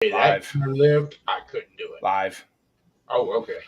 Hey, that Live. lived. I couldn't do it. Live. Oh, okay.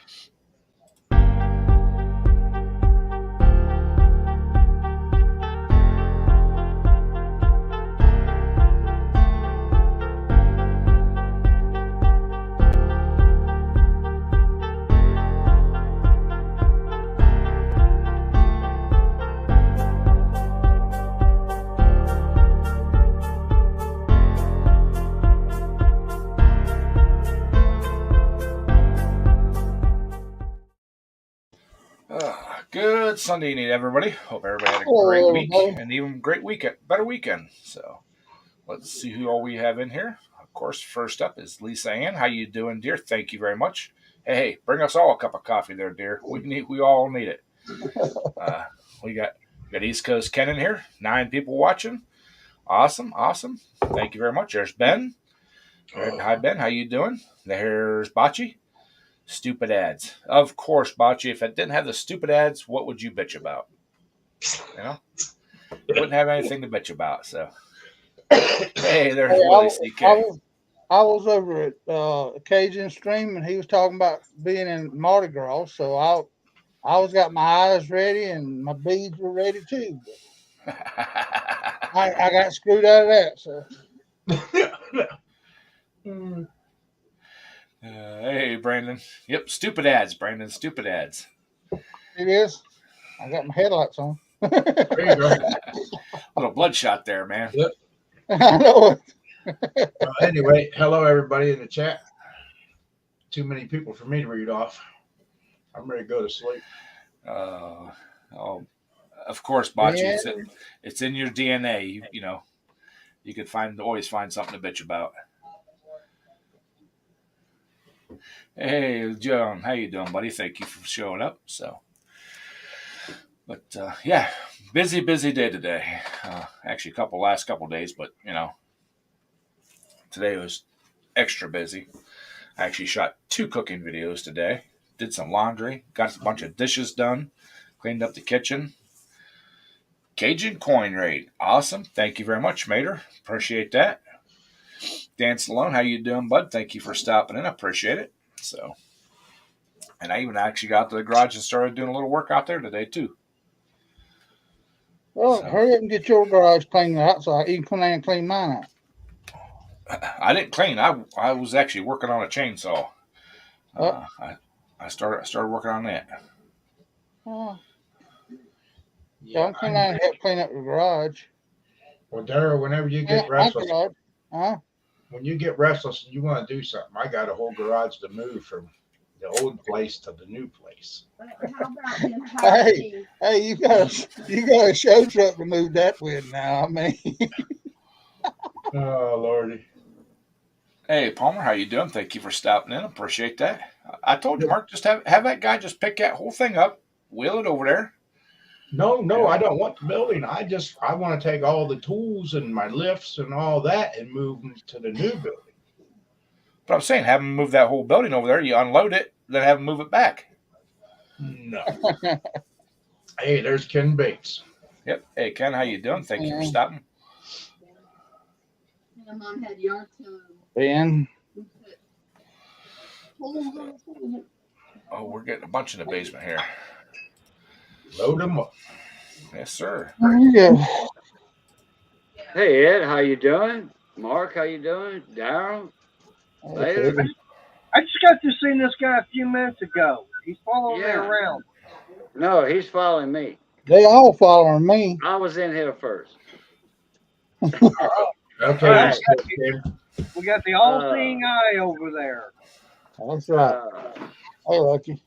Good Sunday evening, everybody. Hope everybody had a great Hello, week everybody. and even great weekend, better weekend. So let's see who all we have in here. Of course, first up is Lisa Ann. How you doing, dear? Thank you very much. Hey, bring us all a cup of coffee there, dear. We all need it. Uh, we got East Coast Ken in here. 9 people watching. Awesome. Thank you very much. There's Ben. Hi Ben, how you doing? There's Bocce. Stupid ads. Of course, Bocce. If it didn't have the stupid ads, what would you bitch about? You know, wouldn't have anything to bitch about. So, hey, Hey, there's Willie CK. I was over at Cajun Stream, and he was talking about being in Mardi Gras. So I was got my eyes ready and my beads were ready too. But I got screwed out of that. So Hey, Brandon. Yep, stupid ads, Brandon. Stupid ads. it is. I got my headlights on. There you go. Little bloodshot there, man. Yep. I know it. Anyway, hello everybody in the chat. Too many people for me to read off. I'm ready to go to sleep. Oh, of course, Bocce. It's in your DNA. You know, you could always find something to bitch about. Hey, John, how you doing, buddy? Thank you for showing up. But yeah, busy day today. Actually, last couple days, but today was extra busy. I actually shot 2 cooking videos today. Did some laundry, got a bunch of dishes done, cleaned up the kitchen. Cajun coin raid, awesome. Thank you very much, Mater. Appreciate that. Dan Stallone, how you doing, bud? Thank you for stopping in. I appreciate it. So, and I even actually got to the garage and started doing a little work out there today too. Well, So, hurry up and get your garage cleaned out so you can come in and clean mine out. I didn't clean. I was actually working on a chainsaw. Oh, I started working on that. oh. Yeah. Don't come down and help clean up the garage. Well, Daryl, whenever you Clean get up my restless, garage. Huh? when you get restless and you want to do something, I got a whole garage to move from the old place to the new place. Hey, you got a show truck to move that with now. I mean, Oh Lordy. Hey Palmer, how you doing? Thank you for stopping in. Appreciate that. I told you, Mark, just have that guy just pick that whole thing up, wheel it over there. No, Yeah. I don't want the building. I want to take all the tools and my lifts and all that and move them to the new building. But I'm saying, have him move that whole building over there. You unload it, then have him move it back. No. Hey, there's Ken Bates. Yep. Hey Ken, how you doing? Thank you for stopping. My mom had yarn to Ben. Oh, we're getting a bunch in the basement here. Load them up. Yes, sir. There you go. Hey Ed, how you doing? Mark, how you doing? Daryl? Later. I just got to see this guy a few minutes ago. He's following me around. No, he's following me. They all following me. I was in here first. Okay. Right. We got the all-seeing eye over there. That's right. Hey, Lucky.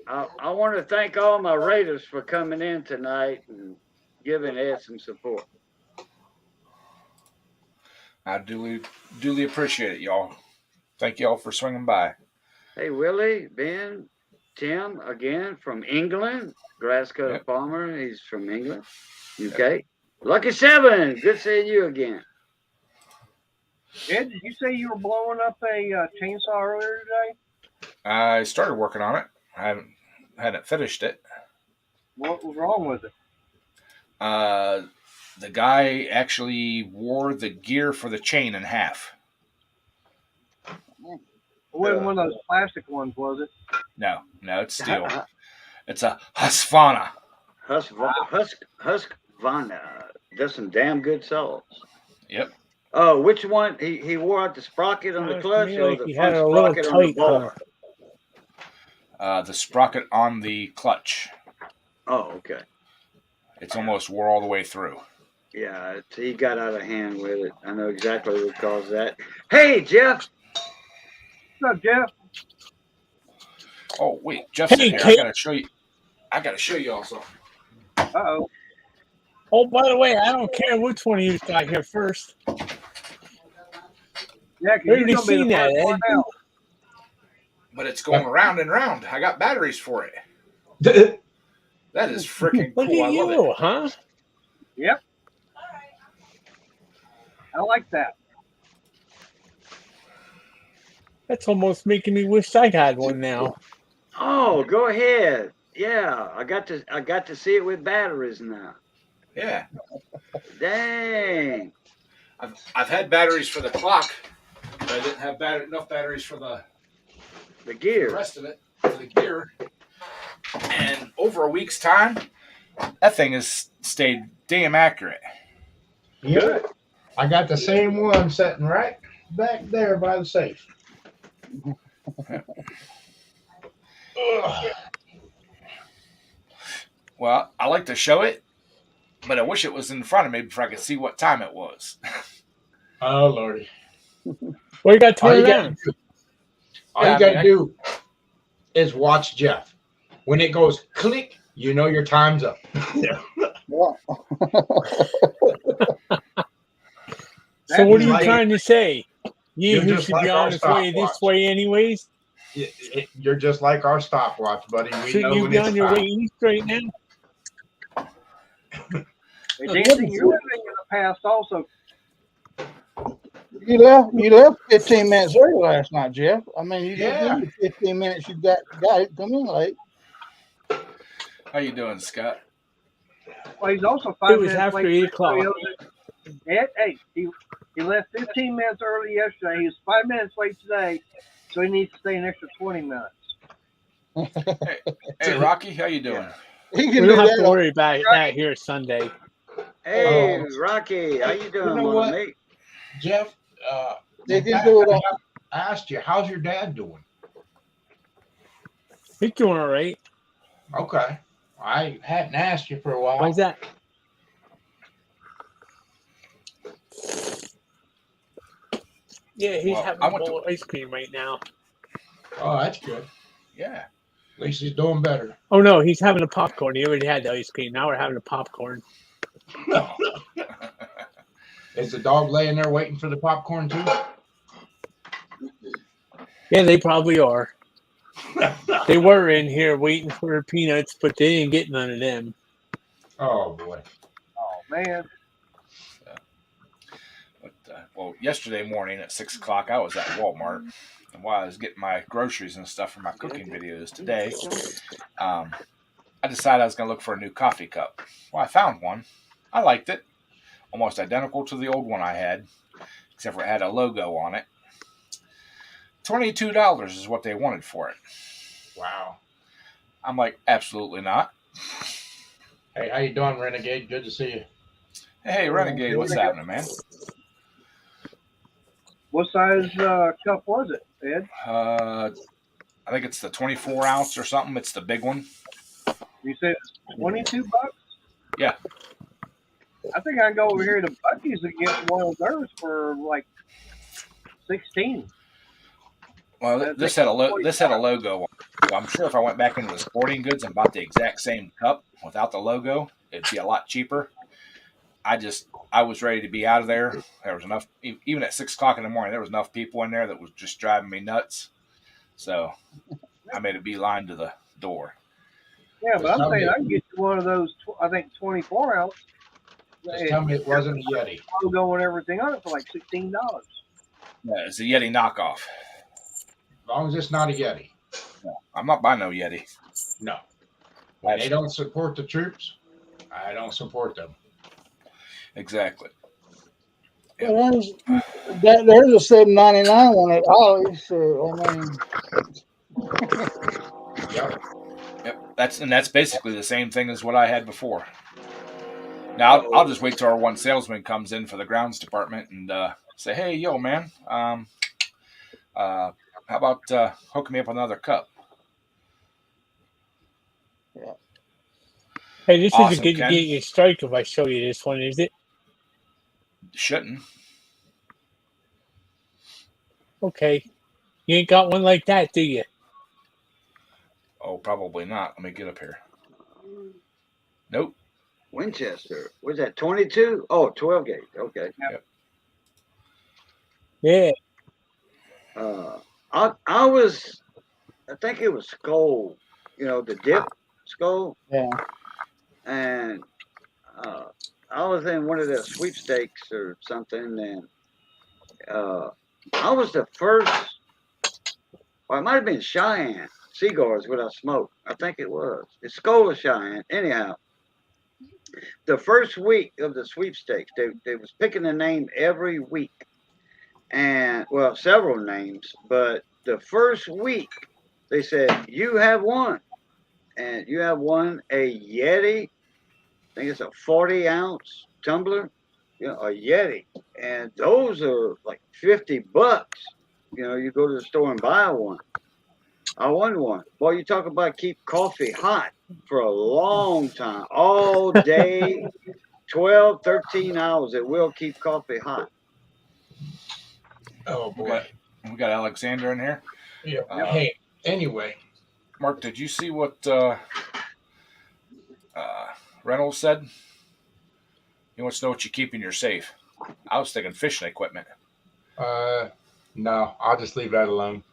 I want to thank all my Raiders for coming in tonight and giving Ed some support. I duly appreciate it, y'all. Thank y'all for swinging by. Hey, Willie, Ben, Tim, again from England. Grasscutter Palmer, he's from England, UK. Yep. Lucky 7, good seeing you again. Ed, did you say you were blowing up a chainsaw earlier today? I started working on it. I hadn't finished it. What was wrong with it? The guy actually wore the gear for the chain in half. It wasn't one of those plastic ones, was it? No, it's steel. It's a Husqvarna. Husqvarna does some damn good saws. Yep. Oh, which one? He wore out the sprocket on the Sounds to clutch me or like the he front had a little sprocket on the tight, ball? The sprocket on the clutch. Oh, okay. It's almost wore all the way through. Yeah, he got out of hand with it. I know exactly what caused that. Hey, Jeff. What's up, Jeff? Oh wait, Jeff's Hey, in here. Kate. I gotta show you all something. Uh-oh. Oh, by the way, I don't care which one of you got here first. Yeah, 'cause Where you're did you going to be see the that, first one Ed? out. But it's going round and round. I got batteries for it. That is freaking Look cool. I at love you, it. huh? Yep. I like that. That's almost making me wish I had one now. Oh, go ahead. Yeah, I got to see it with batteries now. Yeah. Dang. I've had batteries for the clock, but I didn't have enough batteries for the The gear. rest of it, for the gear. And over a week's time, that thing has stayed damn accurate. Good. I got the same one sitting right back there by the safe. Ugh. Well, I like to show it, but I wish it was in front of me before I could see what time it was. Oh Lordy. Well, you got to All turn you it gotta on. do, all Yeah, you I gotta mean, do is watch Jeff. When it goes click, you know your time's up. Well, So what are you like- trying to say? You You're who just should like be our on its way this stopwatch. way anyways? You're just like our stopwatch, buddy. We Shouldn't know you when be it's on your time. way east right now? Hey, Oh, Dancing, goodness. you're living in the past also. you left 15 minutes early last night, Jeff. I mean, you just Yeah. give you 15 minutes. You got it. Come in late. How you doing, Scott? Well, he's also 5 It was minutes after late. 8 o'clock. Hey, he left 15 minutes early yesterday. He was 5 minutes late today, so he needs to stay an extra 20 minutes. Hey, Rocky, how you doing? He We can do don't have to that. worry about that here Sunday. Hey, Rocky, how you doing, know mother what? mate? Jeff, They can do it on. I asked you, how's your dad doing? He's doing all right. Okay. I hadn't asked you for a while. Why's that? Yeah, he's Well, having I a went to- bowl of ice cream right now. Oh, that's good. Yeah. At least he's doing better. Oh no, he's having a popcorn. He already had the ice cream. Now we're having a popcorn. Is the dog laying there waiting for the popcorn too? Yeah, they probably are. They were in here waiting for their peanuts, but they didn't get none of them. Oh boy. Oh, man. But, well, yesterday morning at 6 o'clock, I was at Walmart. And while I was getting my groceries and stuff for my cooking videos today, I decided I was going to look for a new coffee cup. Well, I found one. I liked it. Almost identical to the old one I had, except for it had a logo on it. $22 is what they wanted for it. Wow. I'm like, absolutely not. Hey, how you doing, Renegade? Good to see you. Hey, Renegade, what's happening, man? What size cup was it, Ed? I think it's the 24 ounce or something. It's the big one. You said $22? Yeah. I think I can go over here to Bucky's and get one of theirs for like 16. Well, this had a logo on it. So I'm sure if I went back into the sporting goods and bought the exact same cup without the logo, it'd be a lot cheaper. I was ready to be out of there. There was enough, even at 6 o'clock in the morning, there was enough people in there that was just driving me nuts. So I made a beeline to the door. Yeah, but I'm saying I can get you one of those, I think 24 ounce. Just tell me it wasn't a Yeti. Logo and everything on it for like $16. Yeah, it's a Yeti knockoff. As long as it's not a Yeti. No, I'm not buying no Yeti. No. When they don't support the troops, I don't support them. Exactly. There's a $7.99 one at Ollie's. So I mean, Yep. That's basically the same thing as what I had before. Now I'll just wait till our one salesman comes in for the grounds department and say, "Hey, yo, man, how about hooking me up with another cup?" Hey, this Awesome, isn't going to Ken. get you a strike if I show you this one, is it? Shouldn't. Okay. You ain't got one like that, do you? Oh, probably not. Let me get up here. Nope. Winchester. Was that 22? Oh, 12 gauge. Okay. Yeah. I think it was Skull, the dip Skull. yeah. And I was in one of their sweepstakes or something, and I was the first, or it might have been Cheyenne cigars what I smoked. I think it was. It's Skull of Cheyenne. Anyhow, the first week of the sweepstakes, they was picking a name every week, and well, several names, but the first week they said you have won, and you have won a Yeti. I think it's a 40-ounce tumbler, a Yeti, and those are like $50. You go to the store and buy one. I won one. Boy, you talk about keep coffee hot for a long time, all day, 12, 13 hours. It will keep coffee hot. Oh boy. We got Alexander in here. Yeah. Hey, anyway, Mark, did you see what Reynolds said? He wants to know what you keep in your safe. I was thinking fishing equipment. no, I'll just leave that alone.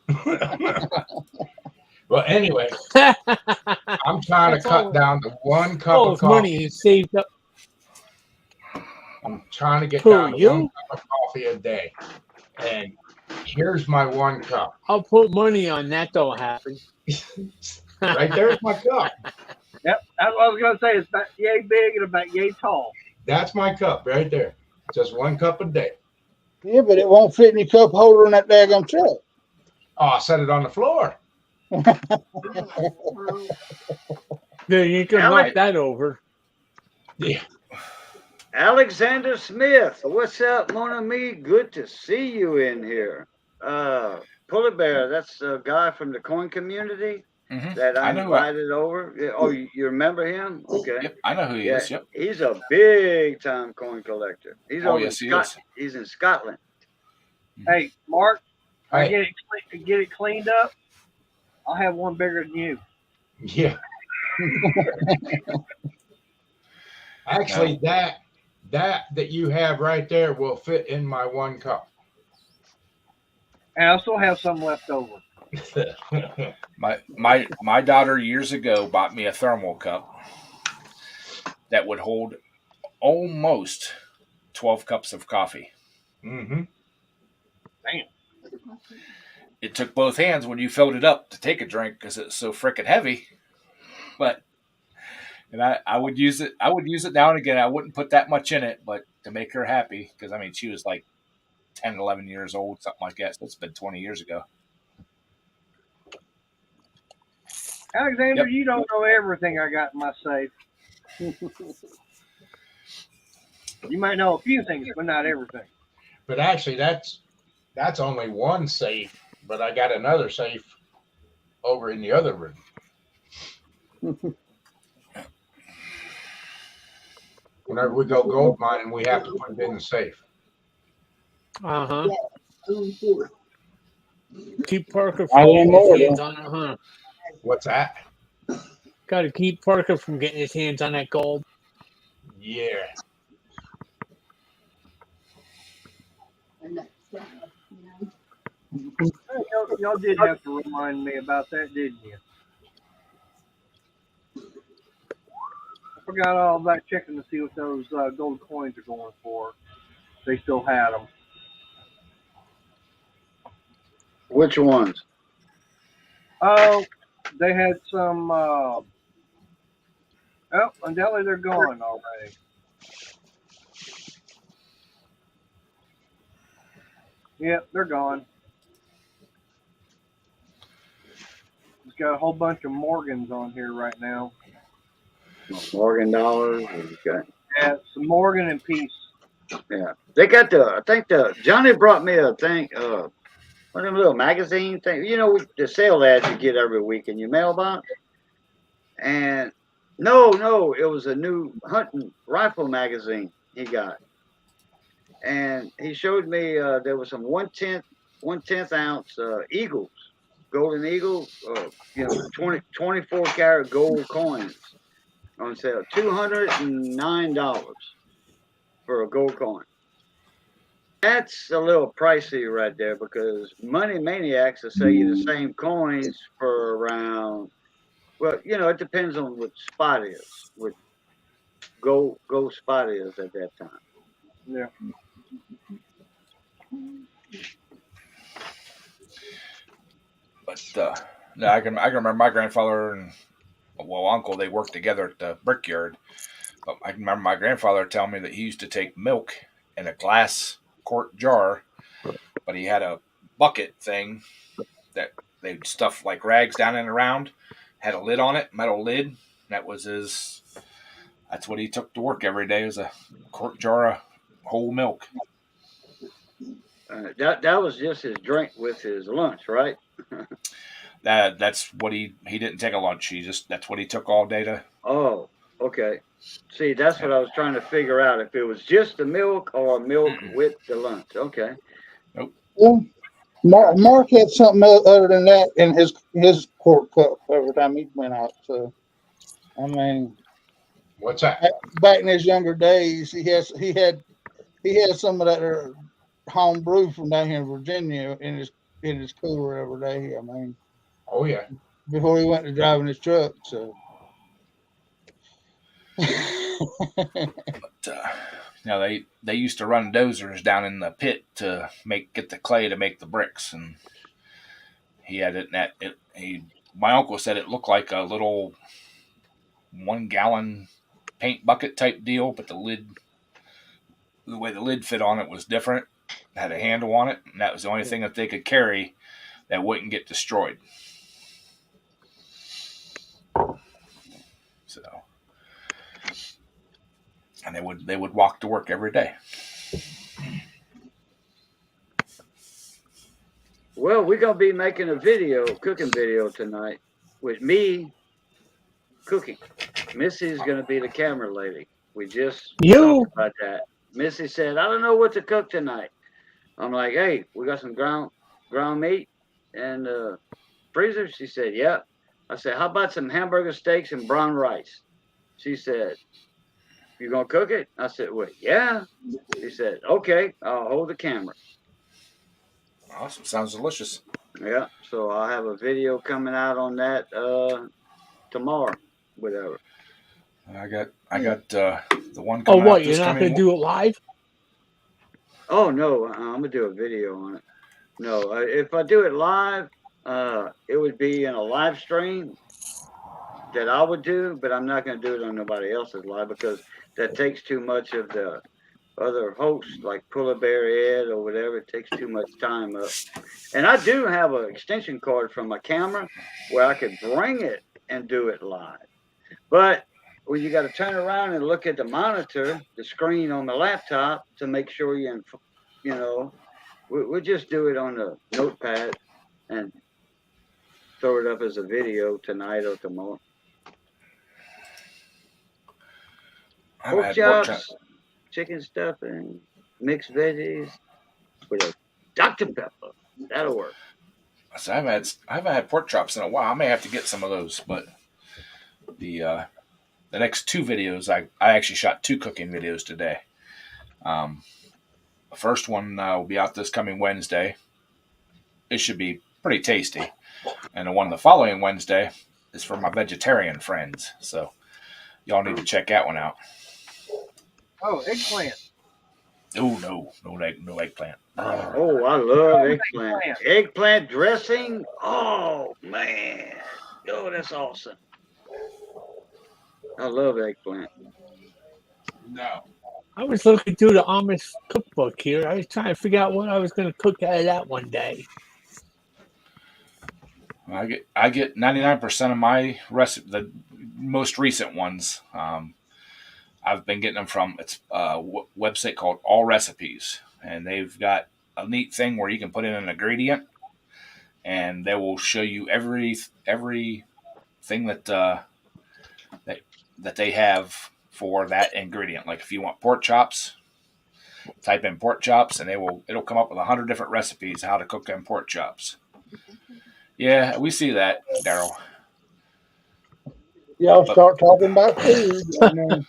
Well, anyway, I'm trying to cut down to 1 cup All of his coffee. money he saved up. I'm trying to get Who, down to you? 1 cup of coffee a day. And here's my 1 cup. I'll put money on that don't happen. Right there's my cup. Yep, that's what I was gonna say. It's about yay big and about yay tall. That's my cup right there. Just 1 cup a day. Yeah, but it won't fit in your cup holder in that daggum truck. Oh, I set it on the floor. Then you can knock that over. Yeah. Alexander Smith, what's up, mon ami? Good to see you in here. Puller Bear, that's a guy from the coin community that I invited over. Oh, you remember him? Okay. Yep, I know who he is. Yep. He's a big time coin collector. He's over yes, in he is. He's in Scotland. Hey, Mark, Hey. I get it cleaned up. I'll have one bigger than you. Yeah. Actually, that you have right there will fit in my 1 cup. And I still have some left over. My daughter years ago bought me a thermal cup that would hold almost 12 cups of coffee. Mm-hmm. Damn. It took both hands when you filled it up to take a drink because it's so freaking heavy. And I would use it. I would use it now and again. I wouldn't put that much in it, but to make her happy, because I mean she was like 10, 11 years old, something like that. So it's been 20 years ago. Alexander, you don't know everything I got in my safe. You might know a few things, but not everything. But actually, that's only 1 safe. But I got another safe over in the other room. Whenever we go gold mining, we have to put it in the safe. Uh-huh. Keep Parker I from didn't getting his know hands on it, huh? What's that? Got to keep Parker from getting his hands on that gold. Yeah. Y'all did have to remind me about that, didn't you? I forgot all about checking to see what those gold coins are going for. They still had them. Which ones? Oh, they had some. Oh, undoubtedly they're gone already. Yep, they're gone. He's got a whole bunch of Morgans on here right now. Morgan dollars. Okay. Yeah, some Morgan and Peace. Yeah. They got I think Johnny brought me a thing, one of them little magazine things, the sale ads you get every week in your mailbox. And no, it was a new hunting rifle magazine he got. And he showed me there was some 1/10 ounce eagles, golden eagle, 24 karat gold coins on sale, $209 for a gold coin. That's a little pricey right there because Money Maniacs will sell you the same coins for around, well, it depends on what spot is, what gold spot is at that time. Yeah. But no, I can remember my grandfather and uncle, they worked together at the brickyard. But I can remember my grandfather telling me that he used to take milk in a glass quart jar, but he had a bucket thing that they'd stuff like rags down and around, had a lid on it, metal lid. That's what he took to work every day, was a quart jar of whole milk. That was just his drink with his lunch, right? That's what he didn't take a lunch. That's what he took all day to. Oh, okay. See, that's what I was trying to figure out, if it was just the milk or milk with the lunch. Okay. Yeah. Mark had something other than that in his quart cup every time he went out. So, I mean, What's that? back in his younger days, he had some of that home brew from down here in Virginia in his cooler every day. I mean, Oh yeah. before he went to driving his truck. So, They used to run dozers down in the pit to get the clay to make the bricks, and he had it in that. My uncle said it looked like a little 1 gallon paint bucket type deal, but the way the lid fit on it was different. It had a handle on it, and that was the only thing that they could carry that wouldn't get destroyed. So, and they would walk to work every day. Well, we're gonna be making a cooking video tonight with me cooking. Missy's gonna be the camera lady. We just talked about that. Missy said, "I don't know what to cook tonight." I'm like, "Hey, we got some ground meat and freezer." She said, "Yeah." I said, "How about some hamburger steaks and brown rice?" She said, "You gonna cook it?" I said, "Well, yeah." She said, "Okay, I'll hold the camera." Awesome. Sounds delicious. Yeah, so I'll have a video coming out on that tomorrow, whatever. I got the one Oh, coming what? out You're this not going to do it live? Oh no, I'm gonna do a video on it. No, if I do it live, it would be in a live stream that I would do, but I'm not gonna do it on nobody else's live because that takes too much of the other hosts, like Pull a Bear Ed or whatever. It takes too much time up. And I do have an extension cord from my camera where I could bring it and do it live. But when you got to turn around and look at the monitor, the screen on the laptop to make sure we'll just do it on the notepad and throw it up as a video tonight or tomorrow. Pork chops, chicken stuffing, mixed veggies with a Dr. Pepper. That'll work. So I haven't had pork chops in a while. I may have to get some of those, but the next 2 videos, I actually shot 2 cooking videos today. The first one will be out this coming Wednesday. It should be pretty tasty. And the one the following Wednesday is for my vegetarian friends. So y'all need to check that one out. Oh, eggplant. Oh, no eggplant. Oh, I love eggplant. Eggplant dressing? Oh, man. Oh, that's awesome. I love eggplant. No. I was looking through the Amish cookbook here. I was trying to figure out what I was going to cook out of that one day. I get 99% of my recipe, the most recent ones. I've been getting them from it's a website called All Recipes, and they've got a neat thing where you can put in an ingredient, and they will show you everything that they have for that ingredient. Like if you want pork chops, type in pork chops, and it'll come up with 100 different recipes how to cook them pork chops. Yeah, we see that, Daryl. Y'all start talking about food. I mean,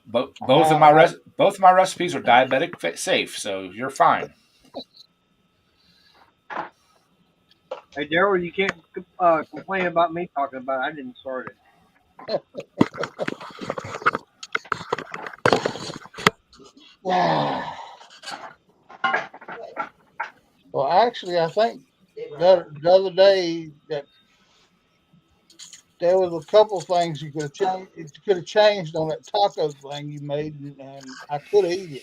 Both of my recipes are diabetic safe, so you're fine. Hey, Daryl, you can't complain about me talking about it. I didn't start it. well, actually, I think the other day that there was a couple things you could have changed. You could have changed on that taco thing you made, and I could have eaten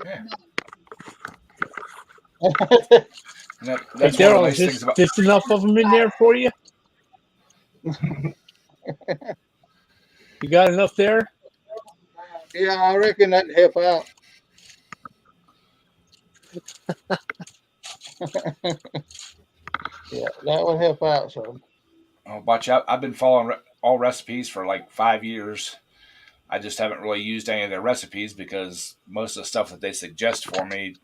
Yeah. it. That's Hey, one of the Daryl, nice is things about. this enough of them in there for you? You got enough there? Yeah, I reckon that'd help out. Yeah, that would help out. So, Oh, watch out! I've been following all recipes for like 5 years. I just haven't really used any of their recipes because most of the stuff that they suggest for me,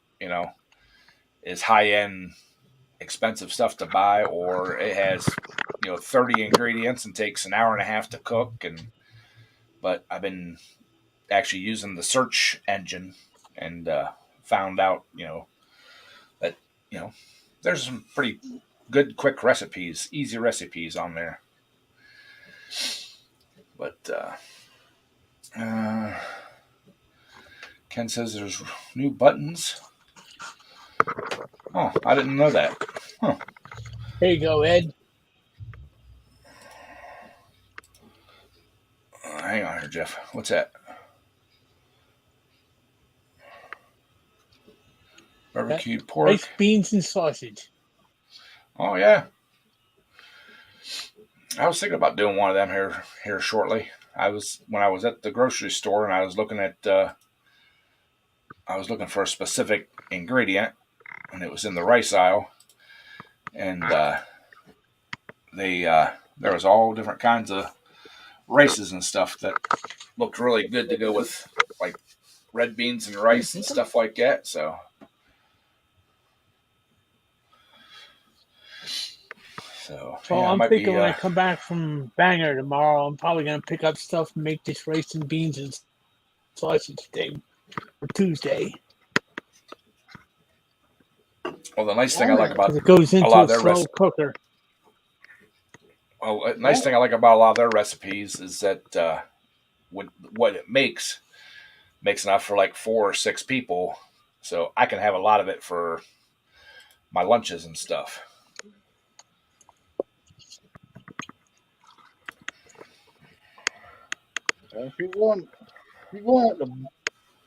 is high end, expensive stuff to buy, or it has 30 ingredients and takes an hour and a half to cook. But I've been actually using the search engine and found out that there's some pretty good quick recipes, easy recipes on there. But Ken says there's new buttons. Oh, I didn't know that. Huh. Here you go, Ed. Hang on here, Jeff. What's that? Barbecued pork. Rice, beans, and sausage. Oh yeah. I was thinking about doing one of them here shortly. When I was at the grocery store and I was looking for a specific ingredient, and it was in the rice aisle, and there was all different kinds of rices and stuff that looked really good to go with like red beans and rice and stuff like that. So Well, yeah, I'm thinking when I come back from Bangor tomorrow, I'm probably going to pick up stuff and make this rice and beans and sausage thing for Tuesday. Well, the nice thing I like about It goes into a lot a of their slow cooker. Well, a nice thing I like about a lot of their recipes is that what it makes enough for like 4 or 6 people, so I can have a lot of it for my lunches and stuff. if you're going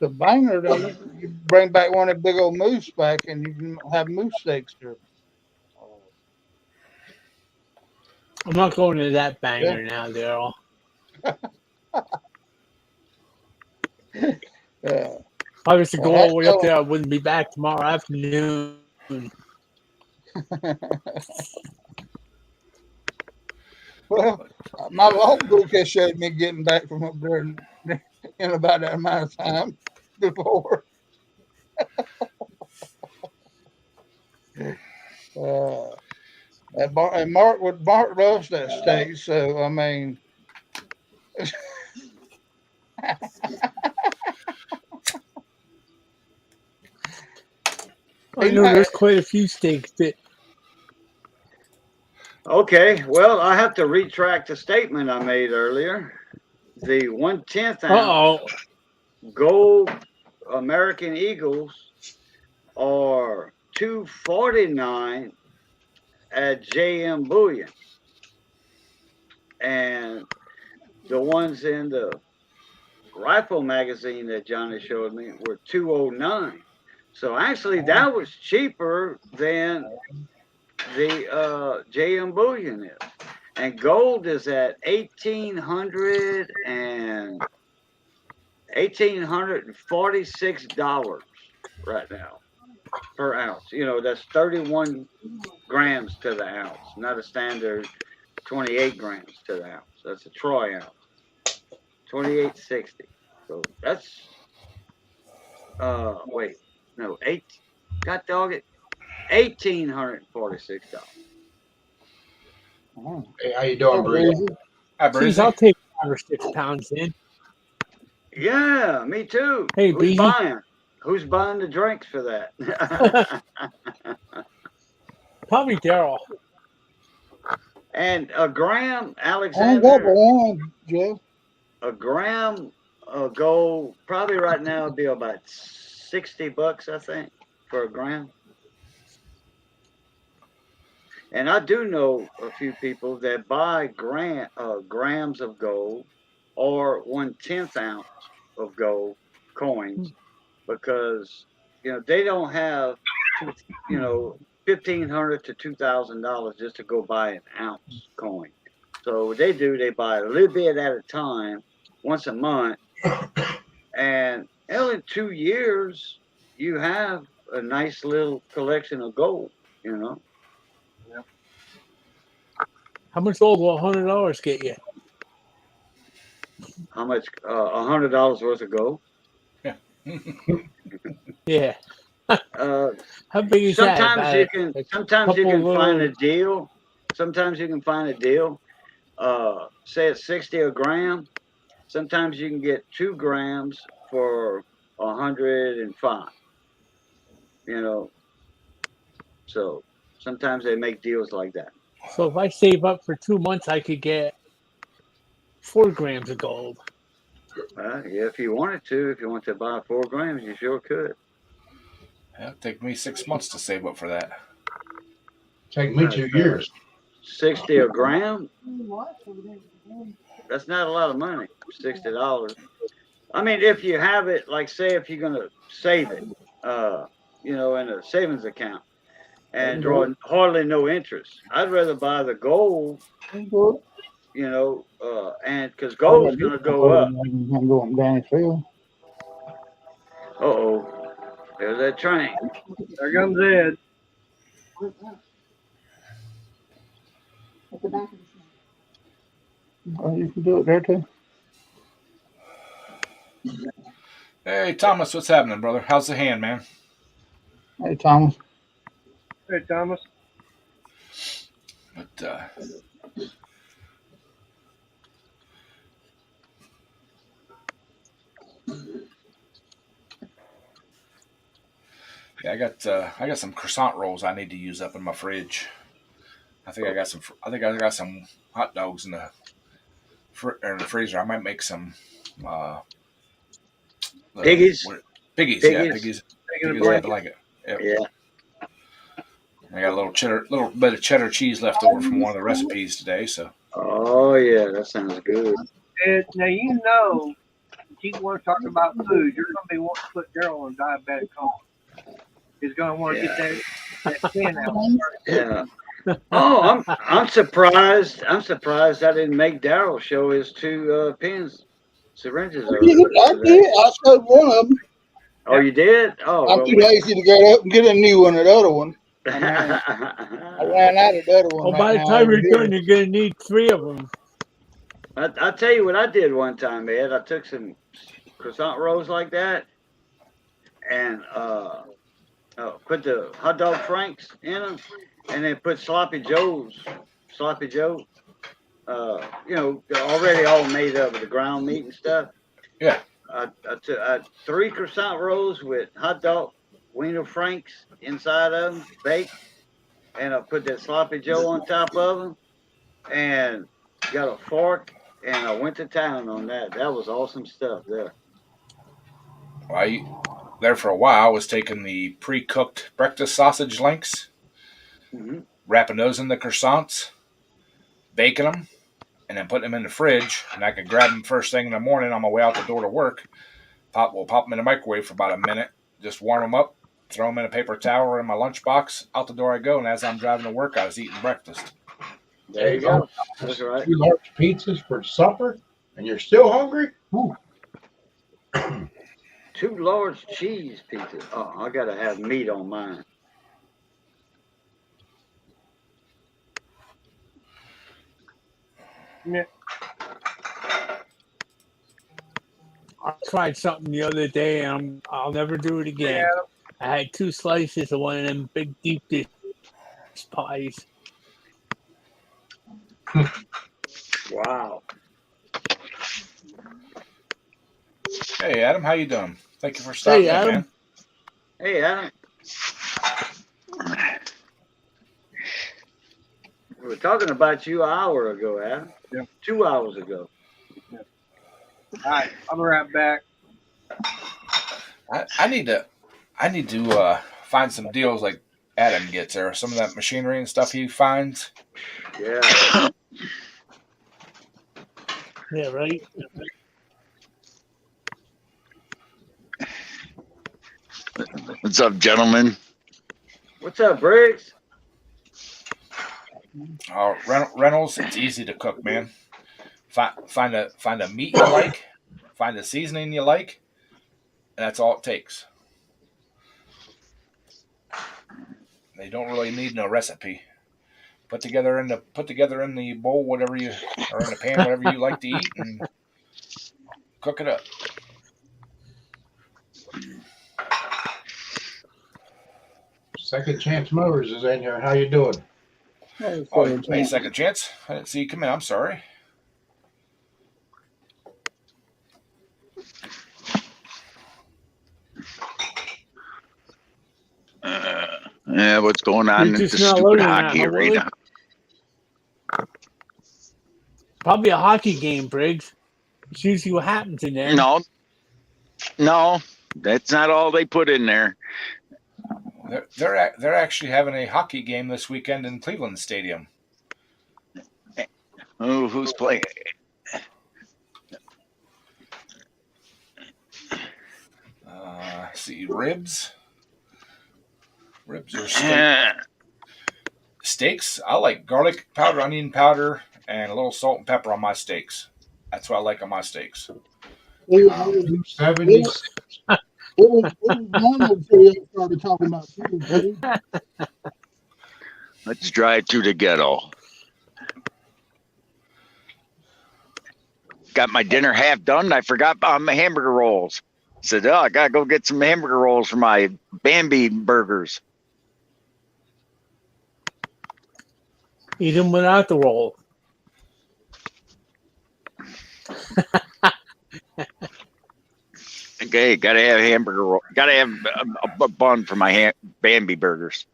to Bangor, though, you bring back one of the big old moose back, and you can have moose steaks there. I'm not going to that Bangor now, Daryl. Yeah. If I was to go all the way up there, I wouldn't be back tomorrow afternoon. Well, my logbook has showed me getting back from up there in about that amount of time before. And Mark loves that steak, so I mean. I know there's quite a few steaks that. Okay, well, I have to retract the statement I made earlier. The 1/10 ounce gold American Eagles are $2.49 at JM Bullion, and the ones in the rifle magazine that Johnny showed me were $209. So actually, that was cheaper than the JM Bullion is. And gold is at $1,846 right now per ounce. You know, that's 31 grams to the ounce, not a standard 28 grams to the ounce. That's a troy ounce. 28.60. So that's wait, no, God dog it, $1,846. Hey, how you doing, Breezy? Hi, Jeez, Breezy. I'll take 5 or 6 pounds in. Yeah, me too. Hey, Who's Breezy. buying? Who's buying the drinks for that? Probably Daryl. And a gram, I ain't got Alexander, but one, Joe. a gram of gold probably right now would be about $60, I think, for a gram. And I do know a few people that buy grams of gold or 1/10 ounce of gold coins because they don't have $1,500 to $2,000 just to go buy an ounce coin. So what they do, they buy a little bit at a time, once a month, and in 2 years you have a nice little collection of gold. How much gold will $100 get you? How much? $100 worth of gold. Yeah. Uh, How big is that? sometimes you can. Like Sometimes you can couple find a little- deal. Sometimes you can find a deal. Say it's 60 a gram. Sometimes you can get 2 grams for 105. So sometimes they make deals like that. So if I save up for 2 months, I could get 4 grams of gold. Yeah, if you wanted to, if you want to buy 4 grams, you sure could. It'll take me 6 months to save up for that. Take me 2 years. 60 a gram. That's not a lot of money. $60. I mean, if you have it, like say if you're gonna save it, in a savings account and draw hardly no interest. I'd rather buy the gold, and because gold's gonna go up. I'm going down the field. Uh-oh, there's that train. There comes Ed. At the back of the shed. Oh, you can do it there too. Hey, Thomas, what's happening, brother? How's the hand, man? Hey, Thomas. Hey, Thomas. But yeah, I got some croissant rolls I need to use up in my fridge. I think I got some hot dogs in the freezer. I might make some Piggies? Piggies, Piggies? yeah, piggies. Taking a Piggies, I break. like it. Yep. Yeah. I got a little bit of cheddar cheese left over from one of the recipes today, so. Oh yeah, that sounds good. Ed, now you know, if you want to talk about food, you're going to be wanting to put Daryl on diabetic coma. He's going to want to get that pin out. Yeah. Oh, I'm surprised. I'm surprised I didn't make Daryl show his 2 syringes. I did. I showed one of them. Oh, you did? Oh, I'm too lazy to get up and get a new one of the other one. I ran out of the other one. Oh, by the time you're done, you're going to need 3 of them. I'll tell you what I did one time, Ed. I took some croissant rolls like that and put the hot dog franks in them, and then put sloppy joe, already all made up with the ground meat and stuff. Yeah. I took 3 croissant rolls with hot dog wiener franks inside of them, baked, and I put that sloppy joe on top of them, and got a fork, and I went to town on that. That was awesome stuff there. There for a while, I was taking the pre-cooked breakfast sausage links, Mm-hmm. wrapping those in the croissants, baking them, and then put them in the fridge, and I can grab them first thing in the morning on my way out the door to work. We'll pop them in the microwave for about a minute, just warm them up, throw them in a paper towel or in my lunchbox. Out the door I go, and as I'm driving to work, I was eating breakfast. There you go. That's right. 2 large pizzas for supper, and you're still hungry? Ooh. 2 large cheese pizzas. Oh, I gotta have meat on mine. Yeah. I tried something the other day, and I'll never do it again. Yeah. I had 2 slices of one of them big deep dish pies. Wow. Hey, Adam, how you doing? Thank you for stopping in, Adam. man. Hey, Adam. We were talking about you an hour ago, Adam. Yeah. 2 hours ago. All right, I'll be right back. I need to find some deals like Adam gets, or some of that machinery and stuff he finds. Yeah. Yeah, right? What's up, gentlemen? What's up, Briggs? Reynolds, it's easy to cook, man. Find a meat you like, find a seasoning you like, and that's all it takes. They don't really need no recipe. Put together in the bowl whatever you, or in the pan whatever you like to eat, and cook it up. Second Chance Motors is in here. How you doing? Oh, hey, second chance. I didn't see you come in. I'm sorry. Yeah, what's going on in You're the just not stupid learning that, hockey huh, arena? Probably a hockey game, Briggs. It's usually what happens in there. No, that's not all they put in there. They're actually having a hockey game this weekend in Cleveland Stadium. Oh, who's playing? See, ribs or steaks. I like garlic powder, onion powder, and a little salt and pepper on my steaks. That's what I like on my steaks. $2.70. It was normal before you started talking about food. Let's drive to the ghetto. Got my dinner half done. I forgot my hamburger rolls. Said, oh, I gotta go get some hamburger rolls for my Bambi burgers. Eat them without the roll. Okay, gotta have hamburger roll. Gotta have a bun for my Bambi burgers.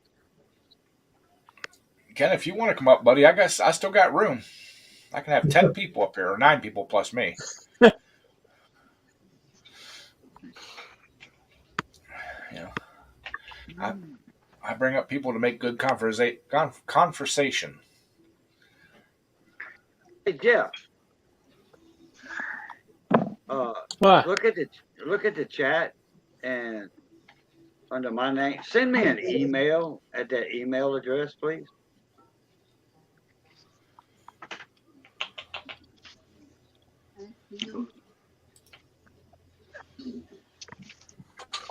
Ken, if you want to come up, buddy, I still got room. I can have 10 people up here, or 9 people plus me. I bring up people to make good conversation. Hey, Jeff. What? Look at the chat and under my name. Send me an email at that email address, please.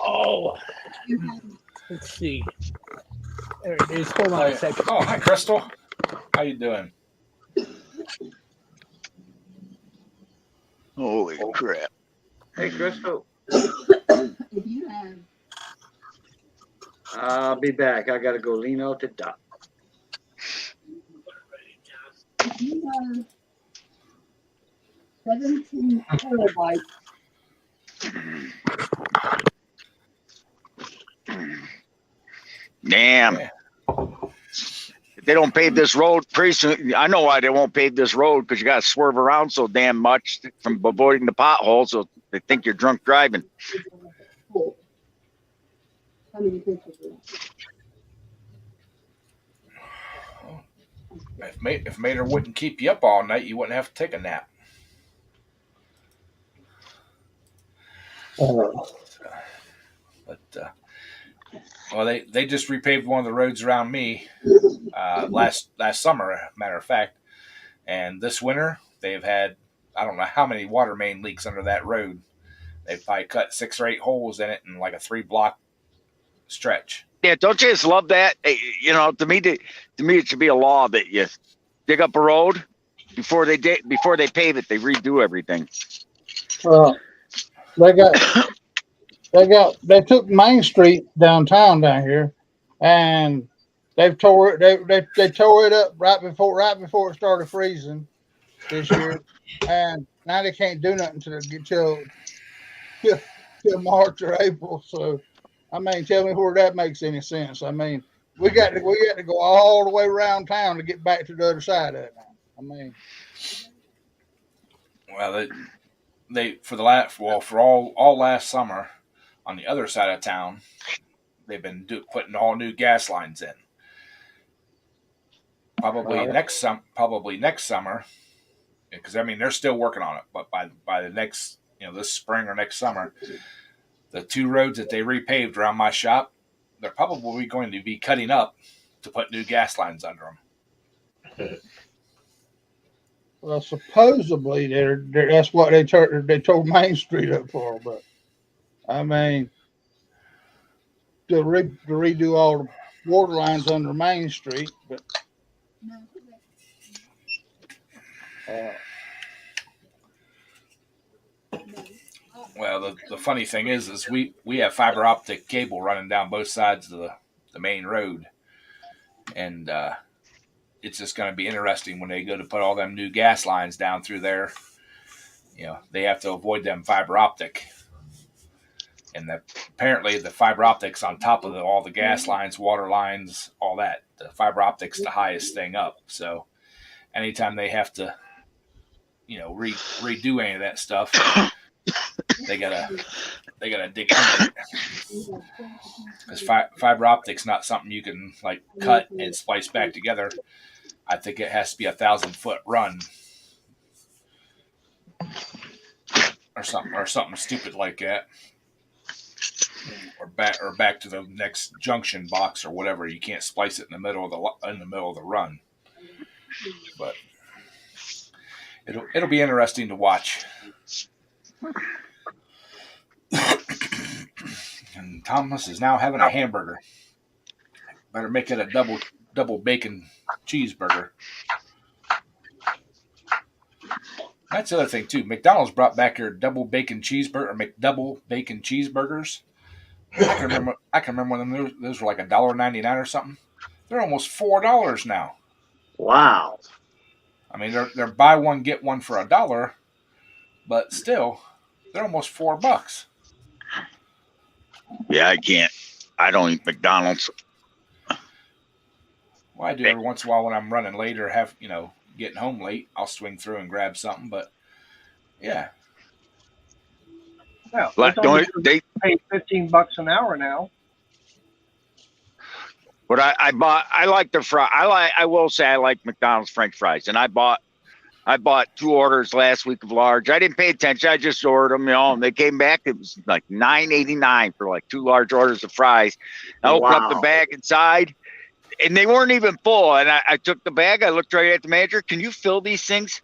Oh, let's see. There it is. Hold on a second. Oh, hi, Crystal. How you doing? Holy crap. Hey, Crystal. If you have, I'll be back. I gotta go lean out the dock. if you have 17 terabytes, Damn. Yeah. If they don't pave this road pretty soon, I know why they won't pave this road, because you got to swerve around so damn much from avoiding the potholes, so they think you're drunk driving. full. How many pictures? if Mater wouldn't keep you up all night, you wouldn't have to take a nap. But well, they just repaved one of the roads around me last summer, matter of fact, and this winter they've had I don't know how many water main leaks under that road. They've probably cut 6 or 8 holes in it in like a 3-block stretch. Yeah, don't you just love that? You know, to me, it should be a law that you dig up a road before they pave it, they redo everything. They took Main Street downtown down here, and they've tore it. They tore it up right before it started freezing this year, and now they can't do nothing till March or April. So, I mean, tell me where that makes any sense. I mean, we got to go all the way around town to get back to the other side of it now. I mean, well, for all last summer on the other side of town, they've been putting all new gas lines in. Probably next summer, because I mean they're still working on it. But by the next, this spring or next summer, the 2 roads that they repaved around my shop, they're probably going to be cutting up to put new gas lines under them. Well, supposedly that's what they tore Main Street up for, but I mean to redo all the water lines under Main Street, but well, the funny thing is we have fiber optic cable running down both sides of the main road, and it's just going to be interesting when they go to put all them new gas lines down through there. They have to avoid them fiber optic, and apparently the fiber optics on top of all the gas lines, water lines, all that. The fiber optic's the highest thing up, so anytime they have to, redo any of that stuff, they gotta dig under it, because fiber optic's not something you can like cut and splice back together. I think it has to be 1,000-foot run or something stupid like that, or back to the next junction box or whatever. You can't splice it in the middle of the run. But it'll be interesting to watch. And Thomas is now having a hamburger. Better make it a double bacon cheeseburger. That's the other thing too. McDonald's brought back their double bacon cheeseburger or McDouble bacon cheeseburgers. I can remember when those were like $1.99 or something. They're almost $4 now. Wow. I mean, they're buy one get one for $1, but still, they're almost $4. Yeah, I can't. I don't eat McDonald's. Well, I do every once in a while when I'm running late or getting home late. I'll swing through and grab something, but yeah. Well, They pay $15 an hour now. But I like the fry. I will say I like McDonald's French fries, and I bought 2 orders last week of large. I didn't pay attention. I just ordered them, and they came back. It was like $9.89 for like 2 large orders of fries. I opened up the bag inside, and they weren't even full. And I took the bag. I looked right at the manager. Can you fill these things?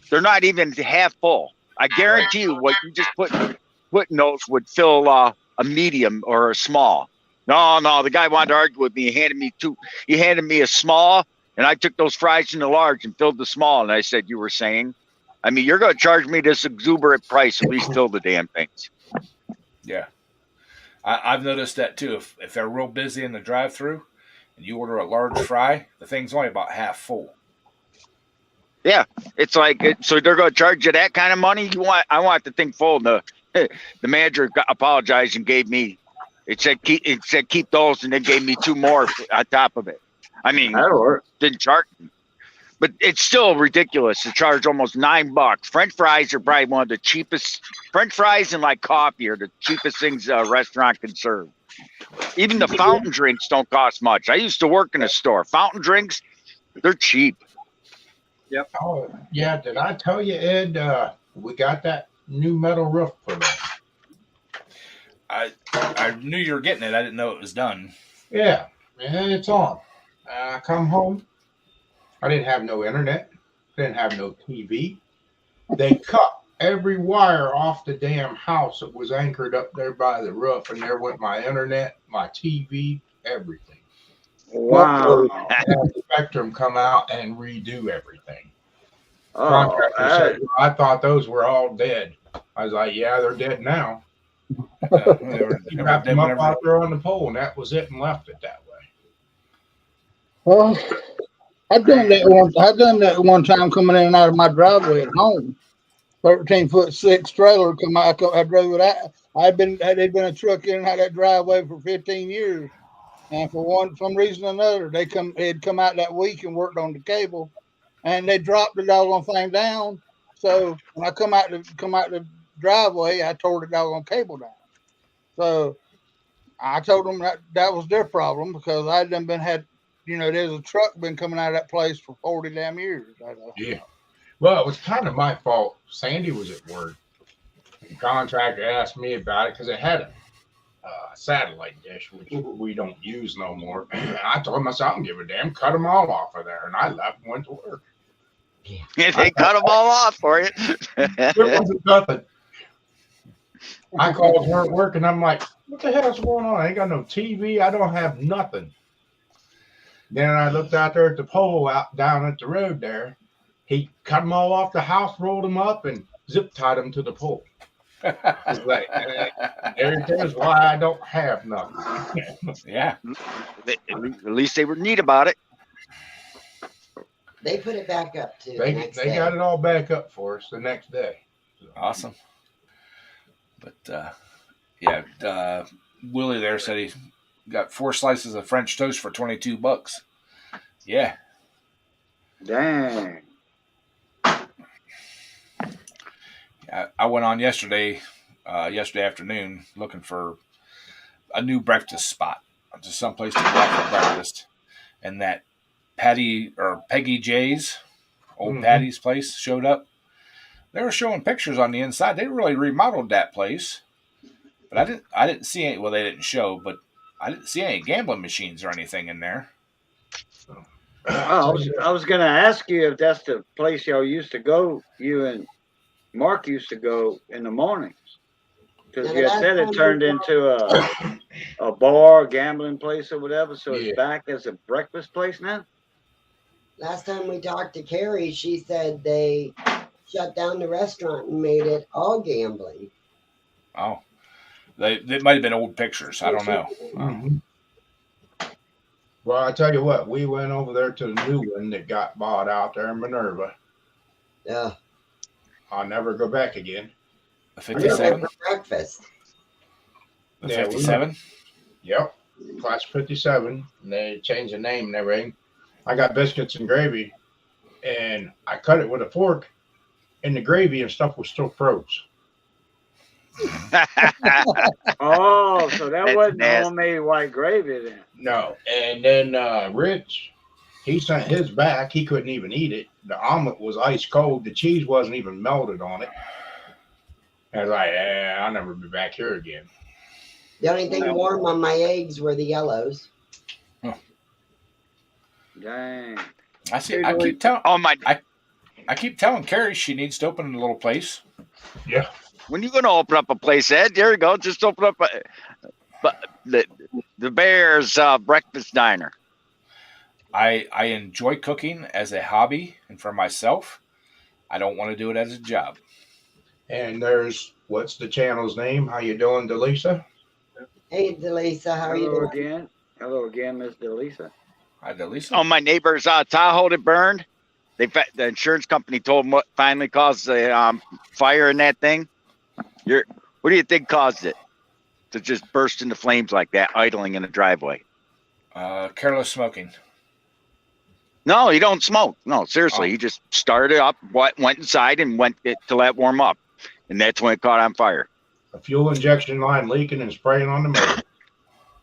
They're not even half full. I guarantee you, what you just put in those would fill a medium or a small. No, the guy wanted to argue with me. He handed me a small, and I took those fries in the large and filled the small. And I said, you were saying, I mean, you're going to charge me this exuberant price, at least fill the damn things. Yeah. I've noticed that too. If they're real busy in the drive-thru and you order a large fry, the thing's only about half full. Yeah, it's like, so they're going to charge you that kind of money? I want the thing full. The manager apologized and gave me, it said keep those, and then gave me 2 more on top of it. I mean, didn't charge me. But it's still ridiculous to charge almost $9. French fries are probably one of the cheapest. French fries and like coffee are the cheapest things a restaurant can serve. Even the fountain drinks don't cost much. I used to work in a store. Fountain drinks, they're cheap. Oh, yeah. Did I tell you, Ed? We got that new metal roof put on. I knew you were getting it. I didn't know it was done. Yeah, and it's on. I come home. I didn't have no internet. Didn't have no TV. They cut every wire off the damn house that was anchored up there by the roof, and there went my internet, my TV, everything. Wow. Had Spectrum come out and redo everything. Oh, Contractor that- said, I thought those were all dead. I was like, yeah, they're dead now. He wrapped them up out there on the pole, and that was it, and left it that way. Well, I've done that one time coming in and out of my driveway at home. 13-foot-6 trailer come out. I drove it out. There'd been a truck in and out of that driveway for 15 years, and for some reason or another, they'd come out that week and worked on the cable, and they dropped the doggone thing down. So when I come out the driveway, I tore the doggone cable down. So I told them that was their problem, because I done there's a truck been coming out of that place for 40 damn years. Yeah. Well, it was kind of my fault. Sandy was at work. The contractor asked me about it because it had a satellite dish, which we don't use no more. I told him, I said, I don't give a damn. Cut them all off of there. And I left and went to work. Yeah, they cut them all off for you. There wasn't nothing. I called her at work, and I'm like, what the hell's going on? I ain't got no TV. I don't have nothing. Then I looked out there at the pole out down at the road there. He cut them all off the house, rolled them up, and zip tied them to the pole. It's like, there's why I don't have nothing. Yeah. At least they were neat about it. They put it back up too. They got it all back up for us the next day. Awesome. But Willie there said he got 4 slices of French toast for $22. Yeah. Dang. I went on yesterday afternoon, looking for a new breakfast spot, just someplace to go out for breakfast. And that Peggy J's, old Patty's place, showed up. They were showing pictures on the inside. They really remodeled that place, but I didn't see any. Well, they didn't show, but I didn't see any gambling machines or anything in there. Oh, I was going to ask you if that's the place y'all used to go. You and Mark used to go in the mornings, because you had said it turned into a bar, gambling place, or whatever. So it's back as a breakfast place now. Last time we talked to Carrie, she said they shut down the restaurant and made it all gambling. Oh, they might have been old pictures. I don't know. Mm-hmm. Well, I tell you what, we went over there to the new one that got bought out there in Minerva. Yeah. I'll never go back again. The 57? Breakfast. The 57? Yep. Class 57. And they changed the name and everything. I got biscuits and gravy, and I cut it with a fork, and the gravy and stuff was still froze. Oh, so that That's wasn't nasty. homemade white gravy then. No. And then Rich, he sent his back. He couldn't even eat it. The omelet was ice cold. The cheese wasn't even melted on it. I was like, I'll never be back here again. The only thing warm on my eggs were the yellows. Dang. I keep telling. Oh my! I keep telling Carrie she needs to open a little place. Yeah. When you going to open up a place, Ed? There you go. Just open up the Bears breakfast diner. I enjoy cooking as a hobby and for myself. I don't want to do it as a job. And there's, what's the channel's name? How you doing, Delisa? Hey, Delisa, how are you Hello doing? again. Hello again, Miss Delisa. Hi, Delisa. Oh, my neighbor's Tahoe that burned. The insurance company told them what finally caused the fire in that thing. What do you think caused it to just burst into flames like that, idling in a driveway? Careless smoking. No, he don't smoke. No, seriously, Oh. he just started up, went inside, and went it to let warm up, and that's when it caught on fire. A fuel injection line leaking and spraying on the motor.